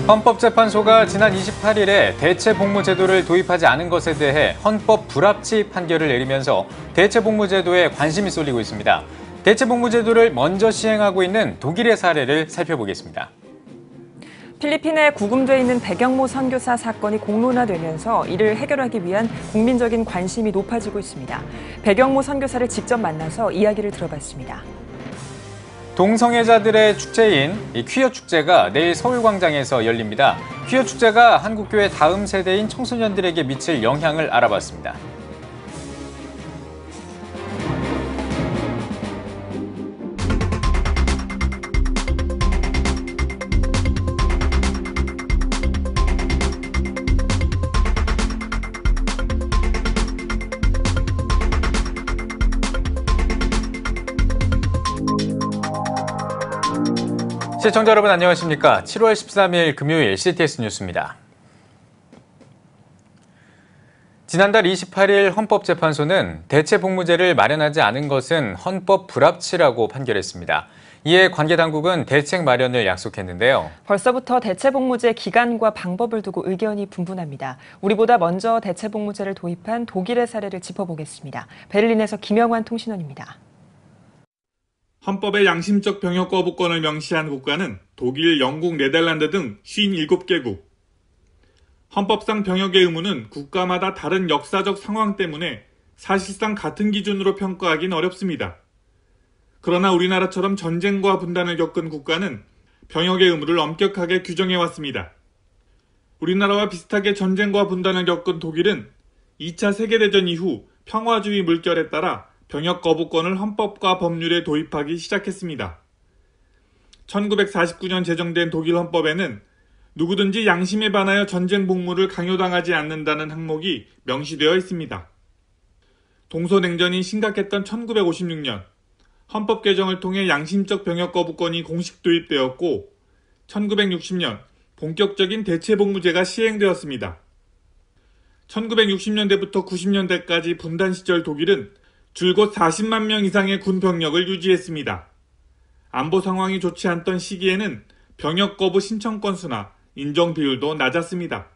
헌법재판소가 지난 28일에 대체복무제도를 도입하지 않은 것에 대해 헌법 불합치 판결을 내리면서 대체복무제도에 관심이 쏠리고 있습니다. 대체복무제도를 먼저 시행하고 있는 독일의 사례를 살펴보겠습니다. 필리핀에 구금돼 있는 백영모 선교사 사건이 공론화되면서 이를 해결하기 위한 국민적인 관심이 높아지고 있습니다. 백영모 선교사를 직접 만나서 이야기를 들어봤습니다. 동성애자들의 축제인 퀴어 축제가 내일 서울광장에서 열립니다. 퀴어 축제가 한국교회 다음 세대인 청소년들에게 미칠 영향을 알아봤습니다. 시청자 여러분 안녕하십니까? 7월 13일 금요일 CTS 뉴스입니다. 지난달 28일 헌법재판소는 대체복무제를 마련하지 않은 것은 헌법 불합치라고 판결했습니다. 이에 관계 당국은 대책 마련을 약속했는데요. 벌써부터 대체복무제 기간과 방법을 두고 의견이 분분합니다. 우리보다 먼저 대체복무제를 도입한 독일의 사례를 짚어보겠습니다. 베를린에서 김영환 통신원입니다. 헌법의 양심적 병역 거부권을 명시한 국가는 독일, 영국, 네덜란드 등 57개국. 헌법상 병역의 의무는 국가마다 다른 역사적 상황 때문에 사실상 같은 기준으로 평가하긴 어렵습니다. 그러나 우리나라처럼 전쟁과 분단을 겪은 국가는 병역의 의무를 엄격하게 규정해왔습니다. 우리나라와 비슷하게 전쟁과 분단을 겪은 독일은 2차 세계대전 이후 평화주의 물결에 따라 병역 거부권을 헌법과 법률에 도입하기 시작했습니다. 1949년 제정된 독일 헌법에는 누구든지 양심에 반하여 전쟁 복무를 강요당하지 않는다는 항목이 명시되어 있습니다. 동서냉전이 심각했던 1956년 헌법 개정을 통해 양심적 병역 거부권이 공식 도입되었고 1960년 본격적인 대체복무제가 시행되었습니다. 1960년대부터 90년대까지 분단 시절 독일은 줄곧 40만 명 이상의 군 병력을 유지했습니다. 안보 상황이 좋지 않던 시기에는 병역 거부 신청 건수나 인정 비율도 낮았습니다.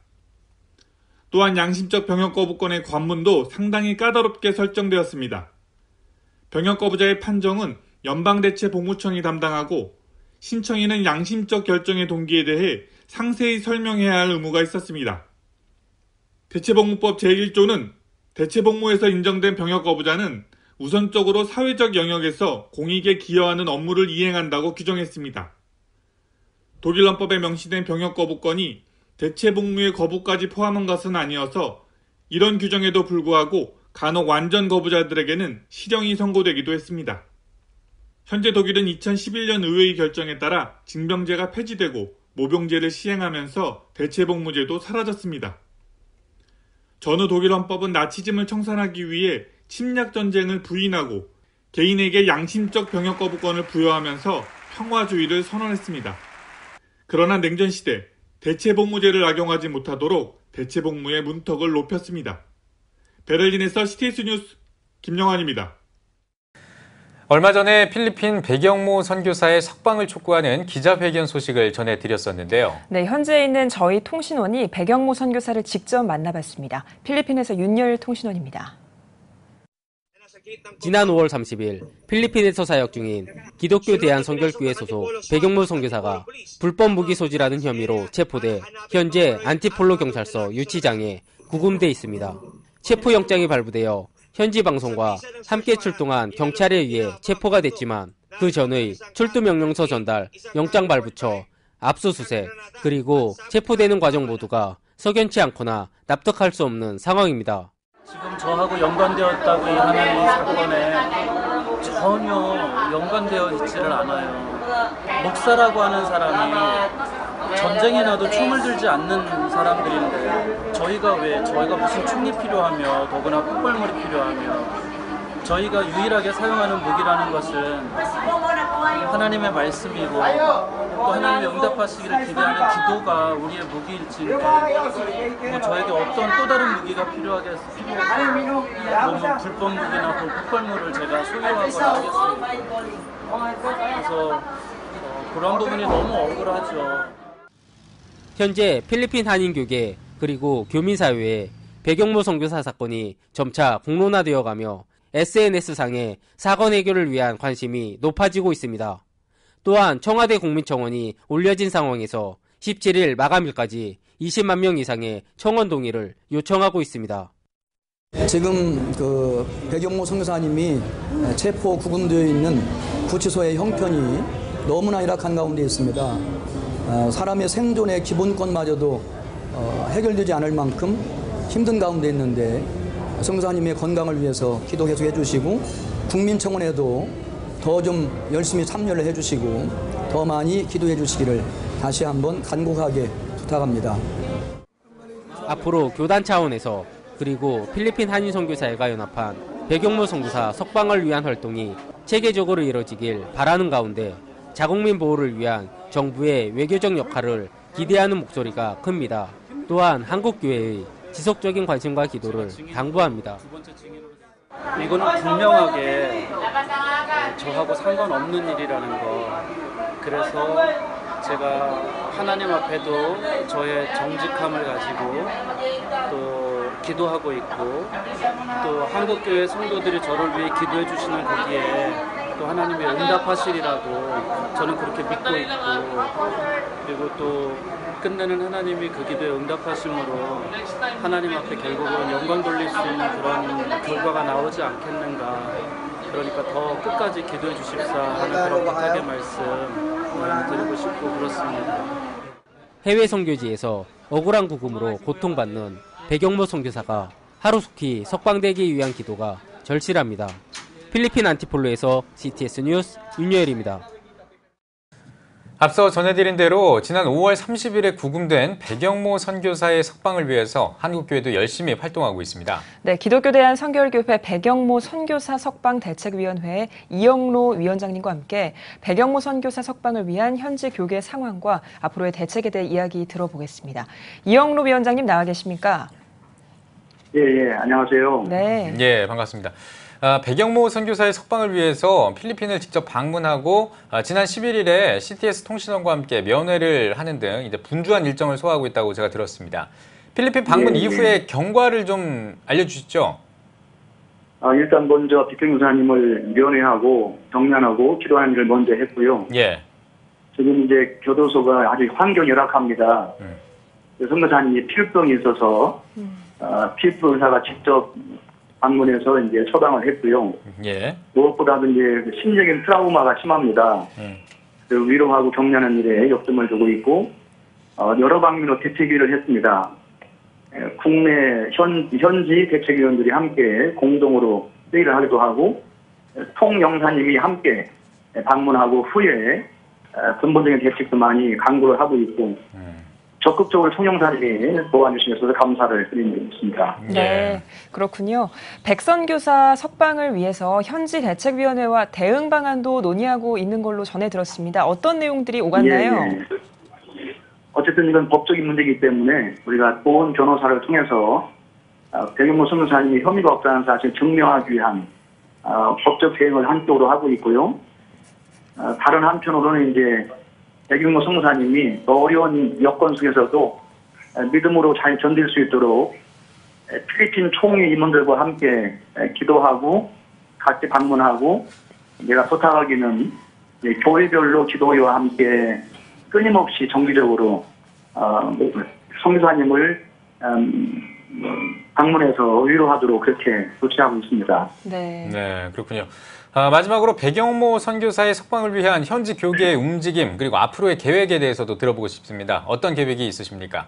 또한 양심적 병역 거부권의 관문도 상당히 까다롭게 설정되었습니다. 병역 거부자의 판정은 연방대체복무청이 담당하고 신청인은 양심적 결정의 동기에 대해 상세히 설명해야 할 의무가 있었습니다. 대체복무법 제1조는 대체복무에서 인정된 병역 거부자는 우선적으로 사회적 영역에서 공익에 기여하는 업무를 이행한다고 규정했습니다. 독일 헌법에 명시된 병역 거부권이 대체복무의 거부까지 포함한 것은 아니어서 이런 규정에도 불구하고 간혹 완전 거부자들에게는 실형이 선고되기도 했습니다. 현재 독일은 2011년 의회의 결정에 따라 징병제가 폐지되고 모병제를 시행하면서 대체복무제도 사라졌습니다. 전후 독일 헌법은 나치즘을 청산하기 위해 침략 전쟁을 부인하고 개인에게 양심적 병역 거부권을 부여하면서 평화주의를 선언했습니다. 그러나 냉전 시대 대체복무제를 악용하지 못하도록 대체복무의 문턱을 높였습니다. 베를린에서 CTS 뉴스 김영환입니다. 얼마 전에 필리핀 백영모 선교사의 석방을 촉구하는 기자회견 소식을 전해드렸었는데요. 네, 현지에 있는 저희 통신원이 백영모 선교사를 직접 만나봤습니다. 필리핀에서 윤열 통신원입니다. 지난 5월 30일 필리핀에서 사역 중인 기독교 대한성결교회 소속 백영모 선교사가 불법 무기 소지라는 혐의로 체포돼 현재 안티폴로 경찰서 유치장에 구금돼 있습니다. 체포영장이 발부되어 현지 방송과 함께 출동한 경찰에 의해 체포가 됐지만 그 전의 출두명령서 전달, 영장 발부처, 압수수색, 그리고 체포되는 과정 모두가 석연치 않거나 납득할 수 없는 상황입니다. 지금 저하고 연관되었다고 하는 이 사건에 전혀 연관되어 있지를 않아요. 목사라고 하는 사람이 전쟁에 나도 총을 들지 않는 사람들인데 저희가 무슨 총이 필요하며 더구나 폭발물이 필요하며 저희가 유일하게 사용하는 무기라는 것은 하나님의 말씀이고 또 하나님의 응답하시기를 기대하는 기도가 우리의 무기일지인데 뭐 저에게 어떤 또 다른 무기가 필요하겠습니까? 너무 불법 무기나 폭발물을 제가 소유하거나 하겠습니다. 그래서 그런 부분이 너무 억울하죠. 현재 필리핀 한인교계 그리고 교민사회에 배경모 선교사 사건이 점차 공론화되어가며 SNS상의 사건 해결을 위한 관심이 높아지고 있습니다. 또한 청와대 국민청원이 올려진 상황에서 17일 마감일까지 20만 명 이상의 청원 동의를 요청하고 있습니다. 지금 배경모 선교사님이 체포 구금되어 있는 구치소의 형편이 너무나 열악한 가운데 있습니다. 사람의 생존의 기본권마저도 해결되지 않을 만큼 힘든 가운데 있는데 선교사님의 건강을 위해서 기도 계속 해주시고 국민청원에도 더 좀 열심히 참여를 해주시고 더 많이 기도해 주시기를 다시 한번 간곡하게 부탁합니다. 앞으로 교단 차원에서 그리고 필리핀 한인 선교사회가 연합한 배경모 선교사 석방을 위한 활동이 체계적으로 이뤄지길 바라는 가운데 자국민 보호를 위한 정부의 외교적 역할을 기대하는 목소리가 큽니다. 또한 한국교회의 지속적인 관심과 기도를 당부합니다. 이거는 분명하게 저하고 상관없는 일이라는 거. 그래서 제가 하나님 앞에도 저의 정직함을 가지고 또 기도하고 있고 또 한국교회 성도들이 저를 위해 기도해 주시는 거기에 또 하나님이 응답하시리라고 저는 그렇게 믿고 있고 그리고 또 끝내는 하나님이 그 기도에 응답하심으로 하나님 앞에 결국은 영광 돌릴 수 있는 그런 결과가 나오지 않겠는가. 그러니까 더 끝까지 기도해 주십사 하는 그런 부탁의 말씀 드리고 싶고 그렇습니다. 해외 선교지에서 억울한 구금으로 고통받는 배경모 선교사가 하루속히 석방되기 위한 기도가 절실합니다. 필리핀 안티폴로에서 CTS 뉴스 윤여일입니다. 앞서 전해드린 대로 지난 5월 30일에 구금된 배경모 선교사의 석방을 위해서 한국교회도 열심히 활동하고 있습니다. 네, 기독교 대한 선결교회 배경모 선교사 석방 대책위원회 이영로 위원장님과 함께 배경모 선교사 석방을 위한 현지 교계 상황과 앞으로의 대책에 대해 이야기 들어보겠습니다. 이영로 위원장님 나와 계십니까? 예, 안녕하세요. 네. 예, 반갑습니다. 배경모 선교사의 석방을 위해서 필리핀을 직접 방문하고 지난 11일에 CTS 통신원과 함께 면회를 하는 등 이제 분주한 일정을 소화하고 있다고 제가 들었습니다. 필리핀 방문 이후의 경과를 좀 알려주시죠. 일단 먼저 백경사님을 면회하고 정면하고 기도하는 일을 먼저 했고요. 예. 지금 이제 교도소가 아주 환경이 열악합니다. 선교사님이 피부병이 있어서 피부 의사가 직접 방문해서 이제 처방을 했고요. 예. 무엇보다도 이제 심적인 트라우마가 심합니다. 위로하고 격려하는 일에 역점을 두고 있고 여러 방면으로 대책위를 했습니다. 국내 현지 대책위원들이 함께 공동으로 회의를 하기도 하고 통영사님이 함께 방문하고 후에 근본적인 대책도 많이 강구를 하고 있고 적극적으로 통영사님이 도와주시면서 감사를 드리겠습니다. 네, 그렇군요. 백선교사 석방을 위해서 현지 대책위원회와 대응 방안도 논의하고 있는 걸로 전해 들었습니다. 어떤 내용들이 오갔나요? 예. 어쨌든 이건 법적인 문제이기 때문에 우리가 보훈 변호사를 통해서 배경모 선교사님이 혐의가 없다는 사실을 증명하기 위한 법적 대응을 한쪽으로 하고 있고요. 다른 한편으로는 이제 배경모 선교사님이 어려운 여건 속에서도 믿음으로 잘 견딜 수 있도록 필리핀 총리 임원들과 함께 기도하고 같이 방문하고 내가 부탁하기는 교회별로 기도회와 함께 끊임없이 정기적으로 선교사님을 방문해서 위로하도록 그렇게 조치하고 있습니다. 네. 네, 그렇군요. 마지막으로 배경모 선교사의 석방을 위한 현지 교계의 움직임 그리고 앞으로의 계획에 대해서도 들어보고 싶습니다. 어떤 계획이 있으십니까?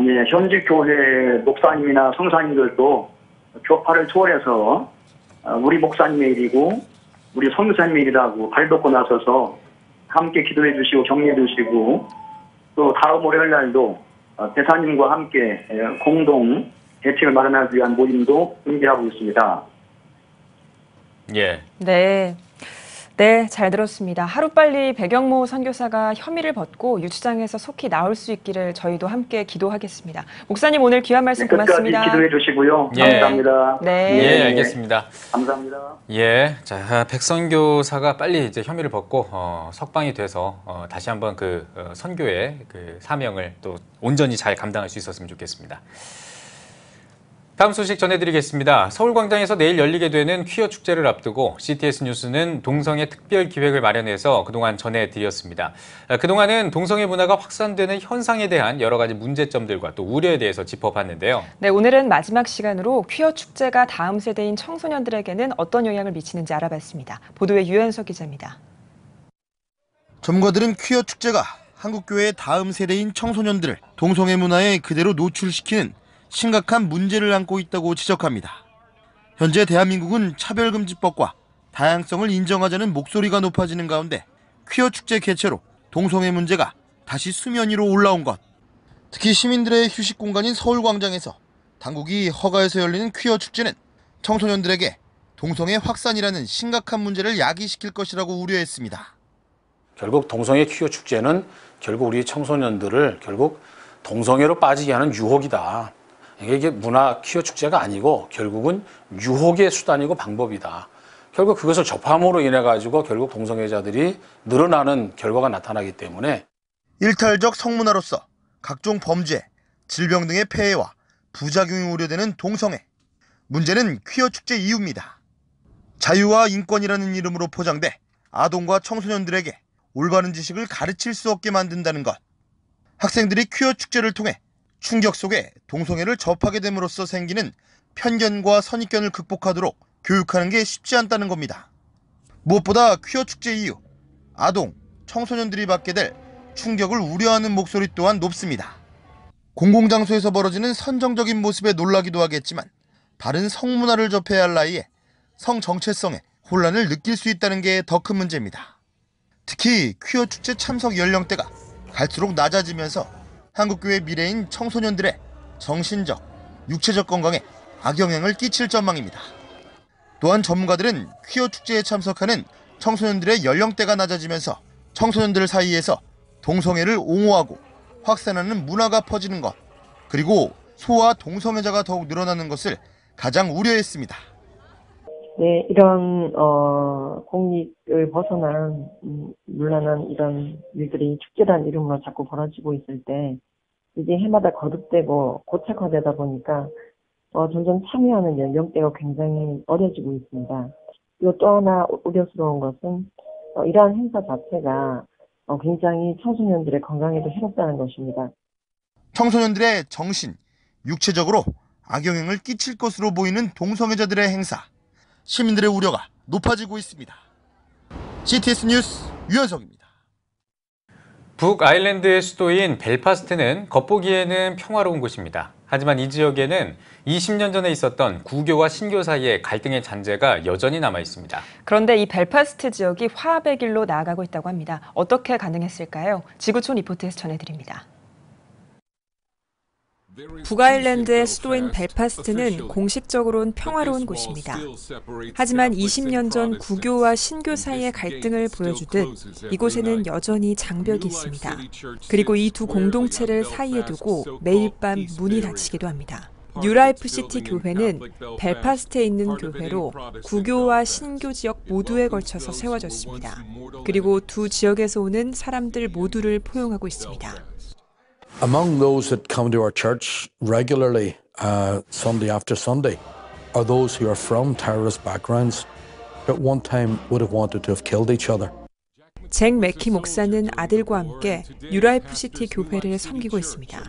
네, 현지 교회 목사님이나 성사님들도 교파를 초월해서 우리 목사님의 일이고 우리 선교사님의 일이라고 발벗고 나서서 함께 기도해 주시고 격려해 주시고 또 다음 월요일 날도 대사님과 함께 공동 대책을 마련하기 위한 모임도 준비하고 있습니다. 예. 네. 네, 잘 들었습니다. 하루빨리 백영모 선교사가 혐의를 벗고 유치장에서 속히 나올 수 있기를 저희도 함께 기도하겠습니다. 목사님 오늘 귀한 말씀 고맙습니다. 끝까지 기도해 주시고요. 예. 감사합니다. 네. 예, 알겠습니다. 감사합니다. 예, 자, 백 선교사가 빨리 이제 혐의를 벗고 석방이 돼서 다시 한번 그 선교의 그 사명을 또 온전히 잘 감당할 수 있었으면 좋겠습니다. 다음 소식 전해드리겠습니다. 서울광장에서 내일 열리게 되는 퀴어 축제를 앞두고 CTS 뉴스는 동성애 특별 기획을 마련해서 그동안 전해드렸습니다. 그동안은 동성애 문화가 확산되는 현상에 대한 여러 가지 문제점들과 또 우려에 대해서 짚어봤는데요. 네, 오늘은 마지막 시간으로 퀴어 축제가 다음 세대인 청소년들에게는 어떤 영향을 미치는지 알아봤습니다. 보도에 유현석 기자입니다. 전문가들은 퀴어 축제가 한국교회의 다음 세대인 청소년들을 동성애 문화에 그대로 노출시키는 심각한 문제를 안고 있다고 지적합니다. 현재 대한민국은 차별금지법과 다양성을 인정하자는 목소리가 높아지는 가운데 퀴어 축제 개최로 동성애 문제가 다시 수면 위로 올라온 것. 특히 시민들의 휴식 공간인 서울광장에서 당국이 허가해서 열리는 퀴어 축제는 청소년들에게 동성애 확산이라는 심각한 문제를 야기시킬 것이라고 우려했습니다. 결국 동성애 퀴어 축제는 결국 우리 청소년들을 결국 동성애로 빠지게 하는 유혹이다. 이게 문화 퀴어 축제가 아니고 결국은 유혹의 수단이고 방법이다. 결국 그것을 접함으로 인해 가지고 결국 동성애자들이 늘어나는 결과가 나타나기 때문에 일탈적 성문화로서 각종 범죄, 질병 등의 폐해와 부작용이 우려되는 동성애. 문제는 퀴어 축제 이유입니다. 자유와 인권이라는 이름으로 포장돼 아동과 청소년들에게 올바른 지식을 가르칠 수 없게 만든다는 것. 학생들이 퀴어 축제를 통해 충격 속에 동성애를 접하게 됨으로써 생기는 편견과 선입견을 극복하도록 교육하는 게 쉽지 않다는 겁니다. 무엇보다 퀴어 축제 이후 아동, 청소년들이 받게 될 충격을 우려하는 목소리 또한 높습니다. 공공장소에서 벌어지는 선정적인 모습에 놀라기도 하겠지만 바른 성문화를 접해야 할 나이에 성 정체성에 혼란을 느낄 수 있다는 게 더 큰 문제입니다. 특히 퀴어 축제 참석 연령대가 갈수록 낮아지면서 한국교회 미래인 청소년들의 정신적, 육체적 건강에 악영향을 끼칠 전망입니다. 또한 전문가들은 퀴어 축제에 참석하는 청소년들의 연령대가 낮아지면서 청소년들 사이에서 동성애를 옹호하고 확산하는 문화가 퍼지는 것, 그리고 소아 동성애자가 더욱 늘어나는 것을 가장 우려했습니다. 네, 이런 공익을 벗어난 물란한 이런 일들이 축제라는 이름으로 자꾸 벌어지고 있을 때 이게 해마다 거듭되고 고착화되다 보니까 점점 참여하는 연령대가 굉장히 어려지고 있습니다. 그리고 또 하나 우려스러운 것은 이러한 행사 자체가 굉장히 청소년들의 건강에도 해롭다는 것입니다. 청소년들의 정신, 육체적으로 악영향을 끼칠 것으로 보이는 동성애자들의 행사. 시민들의 우려가 높아지고 있습니다. CTS 뉴스 유현석입니다. 북아일랜드의 수도인 벨파스트는 겉보기에는 평화로운 곳입니다. 하지만 이 지역에는 20년 전에 있었던 구교와 신교 사이의 갈등의 잔재가 여전히 남아 있습니다. 그런데 이 벨파스트 지역이 화합의 길로 나아가고 있다고 합니다. 어떻게 가능했을까요? 지구촌 리포트에서 전해드립니다. 북아일랜드의 수도인 벨파스트는 공식적으로는 평화로운 곳입니다. 하지만 20년 전 구교와 신교 사이의 갈등을 보여주듯 이곳에는 여전히 장벽이 있습니다. 그리고 이 두 공동체를 사이에 두고 매일 밤 문이 닫히기도 합니다. 뉴라이프 시티 교회는 벨파스트에 있는 교회로 구교와 신교 지역 모두에 걸쳐서 세워졌습니다. 그리고 두 지역에서 오는 사람들 모두를 포용하고 있습니다. Among those that come to our church regularly, Sunday after Sunday, are those who are from terrorist backgrounds who at one time would have wanted to have killed each other. 잭 맥키 목사는 아들과 함께 뉴라이프 시티 교회를 섬기고 있습니다.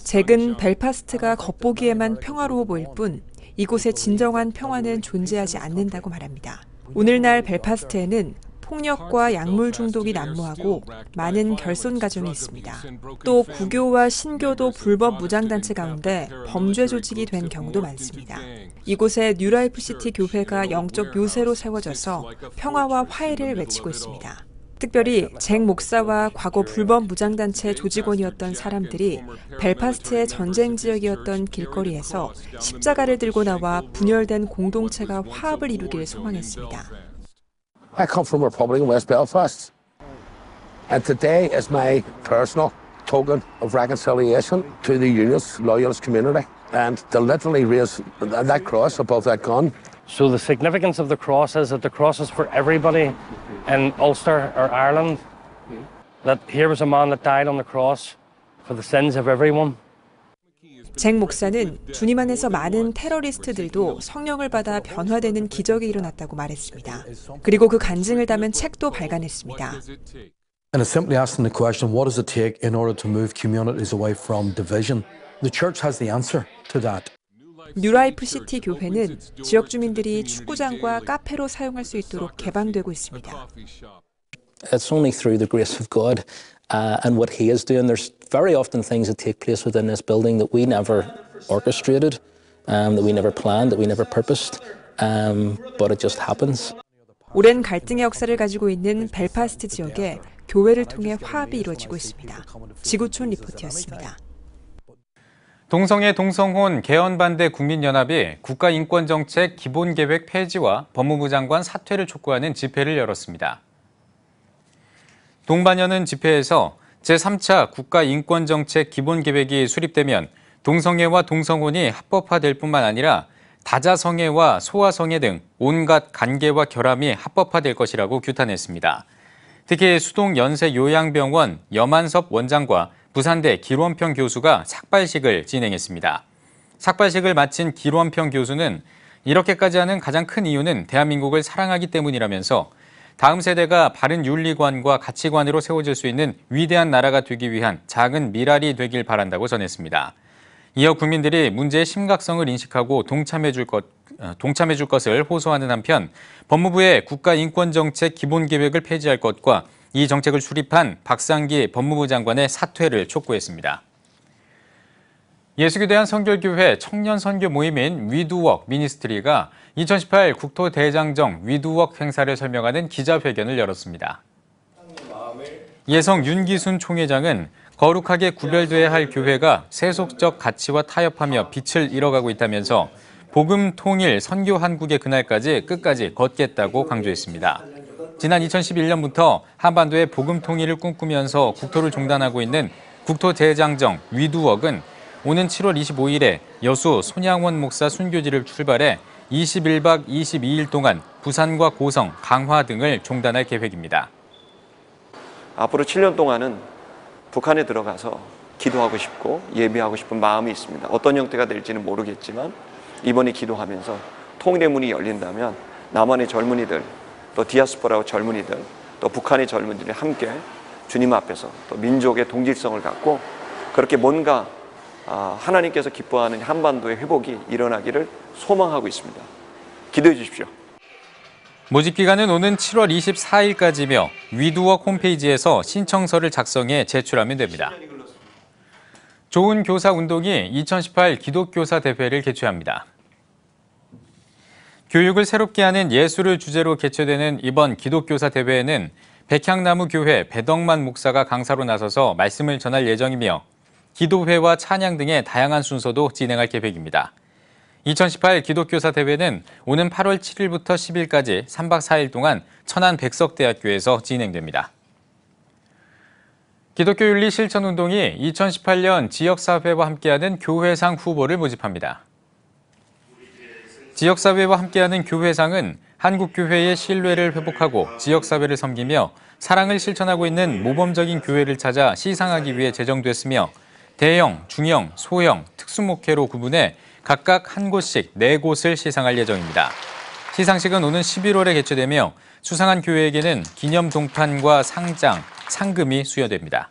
잭은 벨파스트가 겉보기에만 평화로워 보일 뿐 이곳에 진정한 평화는 존재하지 않는다고 말합니다. 오늘날 벨파스트에는 폭력과 약물 중독이 난무하고 많은 결손 가정이 있습니다. 또 구교와 신교도 불법 무장단체 가운데 범죄 조직이 된 경우도 많습니다. 이곳에 뉴라이프 시티 교회가 영적 요새로 세워져서 평화와 화해를 외치고 있습니다. 특별히 잭 목사와 과거 불법 무장단체 조직원이었던 사람들이 벨파스트의 전쟁 지역이었던 길거리에서 십자가를 들고 나와 분열된 공동체가 화합을 이루기를 소망했습니다. I come from a republic in West Belfast. And today is my personal token of reconciliation to the Unionist, Loyalist community. And to literally raise that cross above that gun. So the significance of the cross is that the cross is for everybody in Ulster or Ireland. That here was a man that died on the cross for the sins of everyone. 잭 목사는 주님 안에서 많은 테러리스트들도 성령을 받아 변화되는 기적이 일어났다고 말했습니다. 그리고 그 간증을 담은 책도 발간했습니다. And it's simply asking the question, what does it take in order to move communities away from division? The church has the answer to that. 뉴라이프 시티 교회는 지역 주민들이 축구장과 카페로 사용할 수 있도록 개방되고 있습니다. It's only through the grace of God and what He is doing. There's very often things that take place within this building that we never orchestrated, that we never planned, that we never purposed, but it just happens. 오랜 갈등의 역사를 가지고 있는 벨파스트 지역에 교회를 통해 화합이 이루어지고 있습니다. 지구촌 리포트였습니다. 동성애 동성혼 개헌 반대 국민연합이 국가인권정책 기본계획 폐지와 법무부 장관 사퇴를 촉구하는 집회를 열었습니다. 동반연은 집회에서 제3차 국가인권정책 기본계획이 수립되면 동성애와 동성혼이 합법화될 뿐만 아니라 다자성애와 소아성애 등 온갖 간계와 결함이 합법화될 것이라고 규탄했습니다. 특히 수동 연세요양병원 염한섭 원장과 부산대 길원평 교수가 삭발식을 진행했습니다. 삭발식을 마친 길원평 교수는 이렇게까지 하는 가장 큰 이유는 대한민국을 사랑하기 때문이라면서 다음 세대가 바른 윤리관과 가치관으로 세워질 수 있는 위대한 나라가 되기 위한 작은 미랄이 되길 바란다고 전했습니다. 이어 국민들이 문제의 심각성을 인식하고 동참해 줄 것을 호소하는 한편 법무부의 국가인권정책 기본계획을 폐지할 것과 이 정책을 수립한 박상기 법무부 장관의 사퇴를 촉구했습니다. 예수교대한 선결교회 청년 선교 모임인 위두웍 미니스트리가 2018 국토대장정 위두웍 행사를 설명하는 기자회견을 열었습니다. 예성 윤기순 총회장은 거룩하게 구별돼야 할 교회가 세속적 가치와 타협하며 빛을 잃어가고 있다면서 복음 통일 선교 한국의 그날까지 끝까지 걷겠다고 강조했습니다. 지난 2011년부터 한반도의 복음 통일을 꿈꾸면서 국토를 종단하고 있는 국토대장정 위두웍은 오는 7월 25일에 여수 손양원 목사 순교지를 출발해 21박 22일 동안 부산과 고성, 강화 등을 종단할 계획입니다. 앞으로 7년 동안은 북한에 들어가서 기도하고 싶고 예배하고 싶은 마음이 있습니다. 어떤 형태가 될지는 모르겠지만 이번에 기도하면서 통일의 문이 열린다면 남한의 젊은이들, 또 디아스포라 젊은이들, 또 북한의 젊은이들이 함께 주님 앞에서 또 민족의 동질성을 갖고 그렇게 뭔가 하나님께서 기뻐하는 한반도의 회복이 일어나기를 소망하고 있습니다. 기도해 주십시오. 모집 기간은 오는 7월 24일까지며 위두웍 홈페이지에서 신청서를 작성해 제출하면 됩니다. 좋은 교사 운동이 2018 기독교사 대회를 개최합니다. 교육을 새롭게 하는 예술을 주제로 개최되는 이번 기독교사 대회에는 백향나무 교회 배덕만 목사가 강사로 나서서 말씀을 전할 예정이며 기도회와 찬양 등의 다양한 순서도 진행할 계획입니다. 2018 기독교사 대회는 오는 8월 7일부터 10일까지 3박 4일 동안 천안 백석대학교에서 진행됩니다. 기독교윤리 실천운동이 2018년 지역사회와 함께하는 교회상 후보를 모집합니다. 지역사회와 함께하는 교회상은 한국교회의 신뢰를 회복하고 지역사회를 섬기며 사랑을 실천하고 있는 모범적인 교회를 찾아 시상하기 위해 제정됐으며 대형, 중형, 소형, 특수목회로 구분해 각각 한 곳씩 4곳을 시상할 예정입니다. 시상식은 오는 11월에 개최되며 수상한 교회에게는 기념 동판과 상장, 상금이 수여됩니다.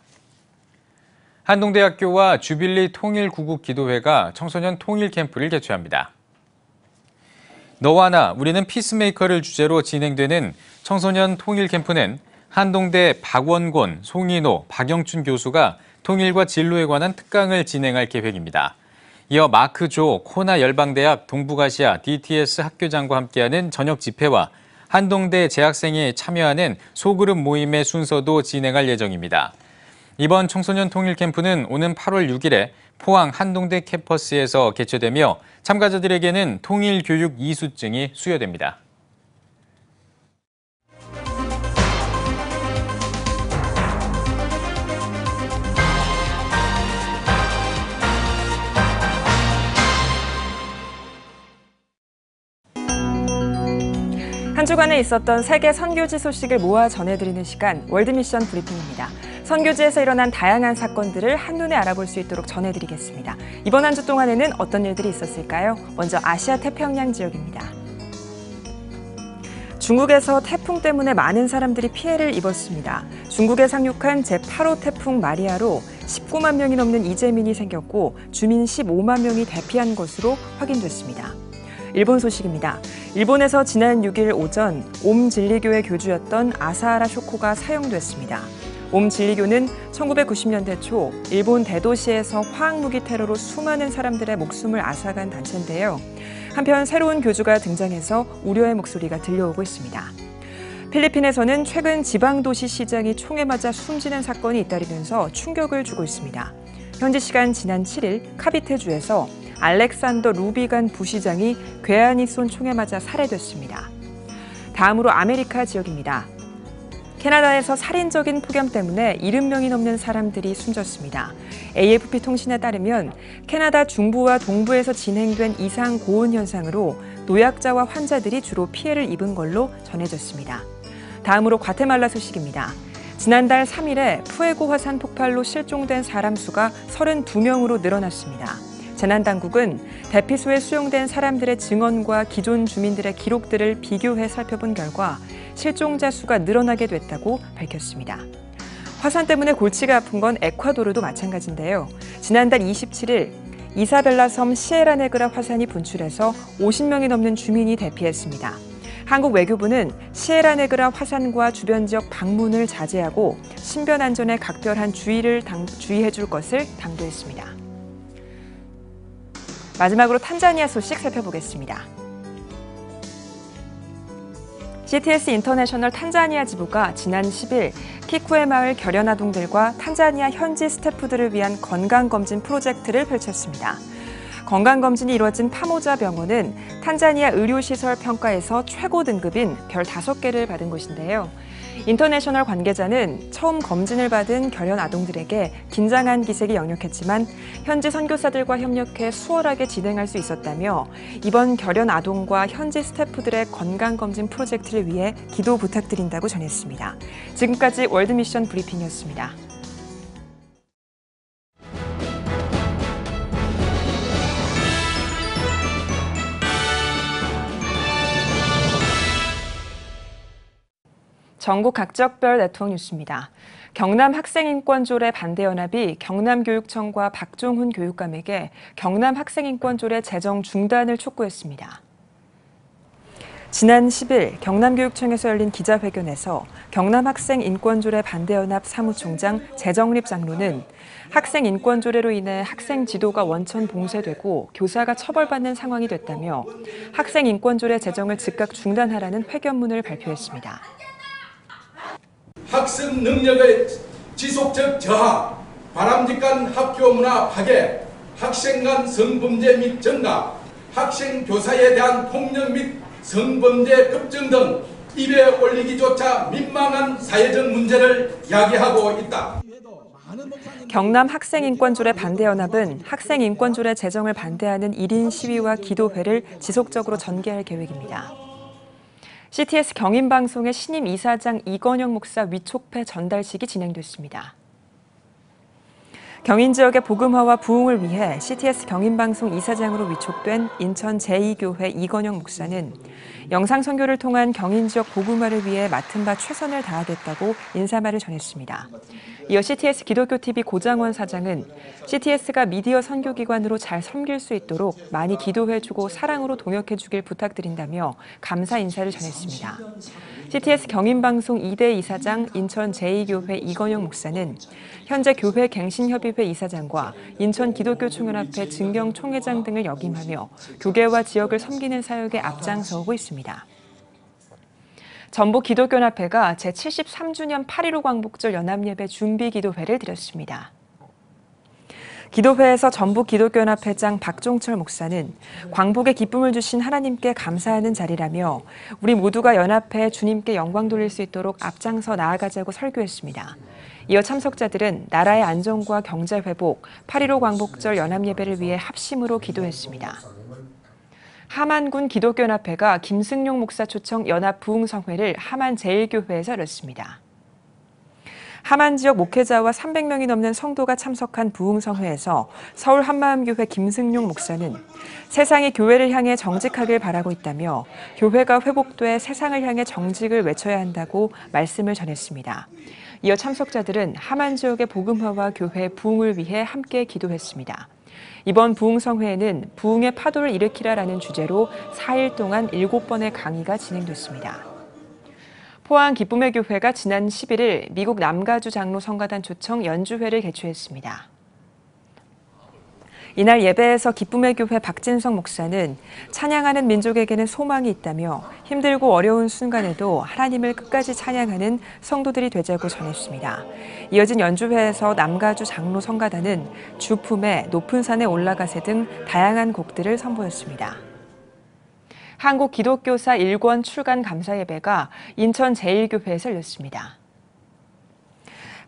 한동대학교와 주빌리 통일구국기도회가 청소년 통일 캠프를 개최합니다. 너와 나, 우리는 피스메이커를 주제로 진행되는 청소년 통일 캠프는 한동대 박원곤, 송인호, 박영춘 교수가 통일과 진로에 관한 특강을 진행할 계획입니다. 이어 마크조, 코나 열방대학, 동북아시아, DTS 학교장과 함께하는 저녁 집회와 한동대 재학생이 참여하는 소그룹 모임의 순서도 진행할 예정입니다. 이번 청소년 통일 캠프는 오는 8월 6일에 포항 한동대 캠퍼스에서 개최되며 참가자들에게는 통일교육 이수증이 수여됩니다. 한 주간에 있었던 세계 선교지 소식을 모아 전해드리는 시간 월드미션 브리핑입니다. 선교지에서 일어난 다양한 사건들을 한눈에 알아볼 수 있도록 전해드리겠습니다. 이번 한 주 동안에는 어떤 일들이 있었을까요? 먼저 아시아 태평양 지역입니다. 중국에서 태풍 때문에 많은 사람들이 피해를 입었습니다. 중국에 상륙한 제8호 태풍 마리아로 19만 명이 넘는 이재민이 생겼고 주민 15만 명이 대피한 것으로 확인됐습니다. 일본 소식입니다. 일본에서 지난 6일 오전 옴 진리교의 교주였던 아사하라 쇼코가 사형됐습니다. 옴 진리교는 1990년대 초 일본 대도시에서 화학무기 테러로 수많은 사람들의 목숨을 앗아간 단체인데요. 한편 새로운 교주가 등장해서 우려의 목소리가 들려오고 있습니다. 필리핀에서는 최근 지방도시 시장이 총에 맞아 숨지는 사건이 잇따르면서 충격을 주고 있습니다. 현지 시간 지난 7일 카비테주에서 알렉산더 루비간 부시장이 괴한이 쏜 총에 맞아 살해됐습니다. 다음으로 아메리카 지역입니다. 캐나다에서 살인적인 폭염 때문에 70명이 넘는 사람들이 숨졌습니다. AFP 통신에 따르면 캐나다 중부와 동부에서 진행된 이상 고온 현상으로 노약자와 환자들이 주로 피해를 입은 걸로 전해졌습니다. 다음으로 과테말라 소식입니다. 지난달 3일에 푸에고 화산 폭발로 실종된 사람 수가 32명으로 늘어났습니다. 재난당국은 대피소에 수용된 사람들의 증언과 기존 주민들의 기록들을 비교해 살펴본 결과 실종자 수가 늘어나게 됐다고 밝혔습니다. 화산 때문에 골치가 아픈 건 에콰도르도 마찬가지인데요. 지난달 27일 이사벨라 섬 시에라네그라 화산이 분출해서 50명이 넘는 주민이 대피했습니다. 한국 외교부는 시에라네그라 화산과 주변 지역 방문을 자제하고 신변 안전에 각별한 주의해 줄 것을 당부했습니다. 마지막으로 탄자니아 소식 살펴보겠습니다. CTS 인터내셔널 탄자니아 지부가 지난 10일 키쿠에 마을 결연 아동들과 탄자니아 현지 스태프들을 위한 건강검진 프로젝트를 펼쳤습니다. 건강검진이 이루어진 파모자 병원은 탄자니아 의료시설 평가에서 최고 등급인 별 5개를 받은 곳인데요. 인터내셔널 관계자는 처음 검진을 받은 결연 아동들에게 긴장한 기색이 역력했지만 현지 선교사들과 협력해 수월하게 진행할 수 있었다며 이번 결연 아동과 현지 스태프들의 건강검진 프로젝트를 위해 기도 부탁드린다고 전했습니다. 지금까지 월드미션 브리핑이었습니다. 전국 각적별 네트워크 뉴스입니다. 경남 학생인권조례 반대연합이 경남교육청과 박종훈 교육감에게 경남학생인권조례 제정 중단을 촉구했습니다. 지난 10일 경남교육청에서 열린 기자회견에서 경남학생인권조례 반대연합 사무총장 재정립 장로는 학생인권조례로 인해 학생 지도가 원천 봉쇄되고 교사가 처벌받는 상황이 됐다며 학생인권조례 제정을 즉각 중단하라는 회견문을 발표했습니다. 학습 능력의 지속적 저하, 바람직한 학교 문화 파괴, 학생 간 성범죄 및 증가, 학생 교사에 대한 폭력 및 성범죄 급증 등 입에 올리기조차 민망한 사회적 문제를 야기하고 있다. 경남 학생인권조례 반대연합은 학생인권조례 제정을 반대하는 1인 시위와 기도회를 지속적으로 전개할 계획입니다. CTS 경인방송의 신임 이사장 이건영 목사 위촉패 전달식이 진행됐습니다. 경인 지역의 복음화와 부흥을 위해 CTS 경인방송 이사장으로 위촉된 인천 제2교회 이건영 목사는 영상 선교를 통한 경인 지역 복음화를 위해 맡은 바 최선을 다하겠다고 인사말을 전했습니다. 이어 CTS 기독교TV 고장원 사장은 CTS가 미디어 선교기관으로 잘 섬길 수 있도록 많이 기도해주고 사랑으로 동역해주길 부탁드린다며 감사 인사를 전했습니다. CTS 경인방송 2대 이사장 인천 제2교회 이건영 목사는 현재 교회 갱신협의회 이사장과 인천 기독교총연합회 증경총회장 등을 역임하며 교계와 지역을 섬기는 사역에 앞장서고 있습니다. 전북기독교연합회가 제73주년 8.15 광복절 연합예배 준비기도회를 드렸습니다. 기도회에서 전북기독교연합회장 박종철 목사는 광복의 기쁨을 주신 하나님께 감사하는 자리라며 우리 모두가 연합해 주님께 영광 돌릴 수 있도록 앞장서 나아가자고 설교했습니다. 이어 참석자들은 나라의 안정과 경제 회복, 8.15 광복절 연합예배를 위해 합심으로 기도했습니다. 함안군 기독교연합회가 김승용 목사 초청 연합 부흥성회를 함안 제1교회에서 열었습니다. 함안 지역 목회자와 300명이 넘는 성도가 참석한 부흥성회에서 서울 한마음교회 김승용 목사는 세상이 교회를 향해 정직하길 바라고 있다며 교회가 회복돼 세상을 향해 정직을 외쳐야 한다고 말씀을 전했습니다. 이어 참석자들은 함안 지역의 복음화와 교회 부흥을 위해 함께 기도했습니다. 이번 부흥성회에는 부흥의 파도를 일으키라라는 주제로 4일 동안 7번의 강의가 진행됐습니다. 포항 기쁨의 교회가 지난 11일 미국 남가주 장로 성가단 초청 연주회를 개최했습니다. 이날 예배에서 기쁨의 교회 박진성 목사는 찬양하는 민족에게는 소망이 있다며 힘들고 어려운 순간에도 하나님을 끝까지 찬양하는 성도들이 되자고 전했습니다. 이어진 연주회에서 남가주 장로 성가단은 주품에 높은 산에 올라가세 등 다양한 곡들을 선보였습니다. 한국 기독교사 일권 출간 감사 예배가 인천 제1교회에서 열렸습니다.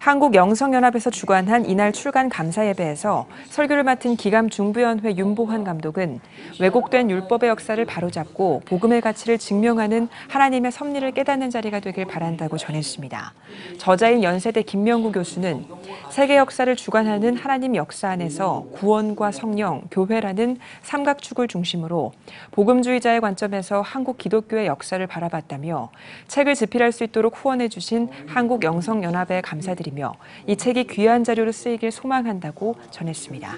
한국영성연합에서 주관한 이날 출간 감사 예배에서 설교를 맡은 기감 중부연회 윤보환 감독은 왜곡된 율법의 역사를 바로잡고 복음의 가치를 증명하는 하나님의 섭리를 깨닫는 자리가 되길 바란다고 전했습니다. 저자인 연세대 김명구 교수는 세계 역사를 주관하는 하나님 역사 안에서 구원과 성령, 교회라는 삼각축을 중심으로 복음주의자의 관점에서 한국 기독교의 역사를 바라봤다며 책을 집필할 수 있도록 후원해 주신 한국영성연합에 감사드립니다. 이 책이 귀한 자료로 쓰이길 소망한다고 전했습니다.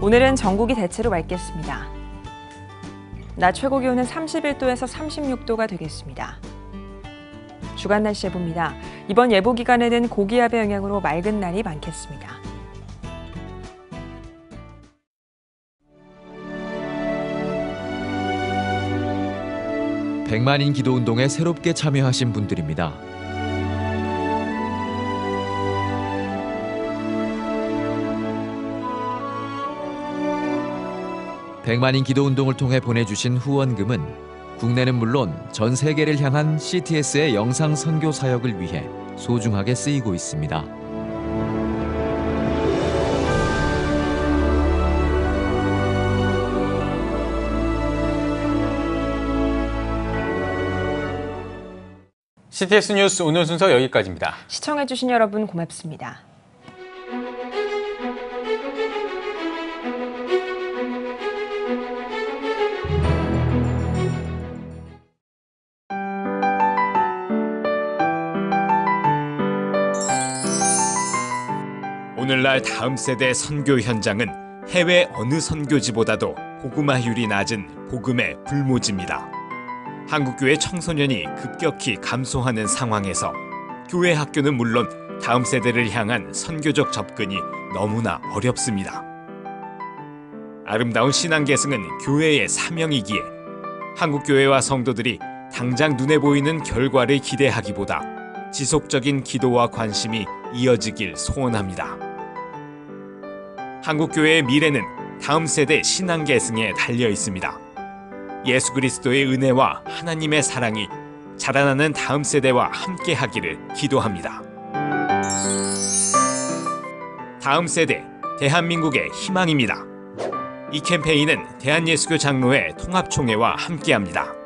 오늘은 전국이 대체로 맑겠습니다. 낮 최고 기온은 31도에서 36도가 되겠습니다. 주간 날씨 예보입니다. 이번 예보 기간에는 고기압의 영향으로 맑은 날이 많겠습니다. 백만인 기도운동에 새롭게 참여하신 분들입니다. 백만인 기도운동을 통해 보내주신 후원금은 국내는 물론 전 세계를 향한 CTS의 영상 선교 사역을 위해 소중하게 쓰이고 있습니다. CTS 뉴스 오늘 순서 여기까지입니다. 시청해주신 여러분 고맙습니다. 오늘날 다음 세대 선교 현장은 해외 어느 선교지보다도 복음화율이 낮은 복음의 불모지입니다. 한국교회 청소년이 급격히 감소하는 상황에서 교회 학교는 물론 다음 세대를 향한 선교적 접근이 너무나 어렵습니다. 아름다운 신앙 계승은 교회의 사명이기에 한국교회와 성도들이 당장 눈에 보이는 결과를 기대하기보다 지속적인 기도와 관심이 이어지길 소원합니다. 한국교회의 미래는 다음 세대 신앙 계승에 달려 있습니다. 예수 그리스도의 은혜와 하나님의 사랑이 자라나는 다음 세대와 함께 하기를 기도합니다. 다음 세대, 대한민국의 희망입니다. 이 캠페인은 대한예수교 장로회 통합총회와 함께합니다.